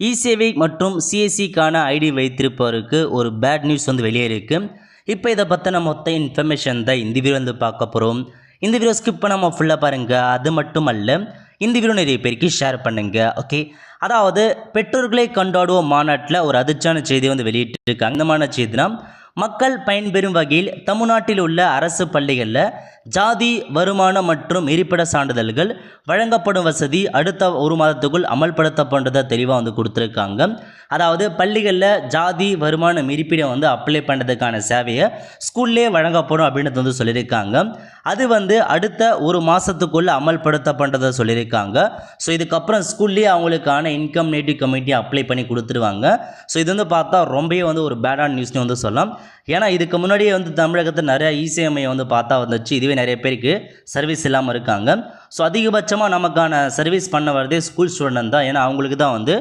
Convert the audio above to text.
இ-சேவை மற்றும் சிஎஸ்சிக்கான ஐடி வைத்திருப்பவருக்கு ஒரு bad news வந்து வெளியே இருக்குது. இப்போ இதை பற்றின மொத்த இன்ஃபர்மேஷன் தான் இந்த வீடியோ வந்து பார்க்க போகிறோம். இந்த வீடியோ ஸ்கிப் பண்ணாமல் ஃபுல்லாக பாருங்கள். அது மட்டும் அல்ல, இந்த வீடியோ நிறைய பேருக்கு ஷேர் பண்ணுங்கள். ஓகே, அதாவது பெற்றோர்களை கொண்டாடுவோம் மாநாட்டில் ஒரு அதிர்ச்சியான செய்தியை வந்து வெளியிட்டிருக்காங்க. இந்த செய்தினா மக்கள் பயன்பெறும் வகையில் தமிழ்நாட்டில் உள்ள அரசு பள்ளிகளில் ஜாதி வருமானம் மற்றும் இருப்பிட சான்றிதழ்கள் வழங்கப்படும் வசதி அடுத்த ஒரு மாதத்துக்குள் அமல்படுத்தப்படுறதை தெளிவாக வந்து கொடுத்துருக்காங்க. அதாவது பள்ளிகளில் ஜாதி வருமானம் இருப்பிடம் வந்து அப்ளை பண்ணுறதுக்கான சேவையை ஸ்கூல்லே வழங்கப்படும் அப்படின்றது வந்து சொல்லியிருக்காங்க. அது வந்து அடுத்த ஒரு மாதத்துக்குள்ளே அமல்படுத்தப்படுறதை சொல்லியிருக்காங்க. ஸோ இதுக்கப்புறம் ஸ்கூல்லேயே அவங்களுக்கான இன்கம் நேட்டிவ் கமிட்டி அப்ளை பண்ணி கொடுத்துருவாங்க. ஸோ இது வந்து பார்த்தா ரொம்பவே வந்து ஒரு பேடான நியூஸ்னு வந்து சொல்லலாம். ஏன்னா இதுக்கு முன்னாடியே வந்து தமிழகத்தில் நிறைய இ-சேவை வந்து பார்த்தா வந்துச்சு. இதுவே நிறைய பேருக்கு சர்வீஸ் இல்லாமல் இருக்காங்க. ஸோ அதிகபட்சமாக நமக்கான சர்வீஸ் பண்ண வரதே ஸ்கூல் ஸ்டூடெண்ட் தான். ஏன்னா அவங்களுக்கு தான் வந்து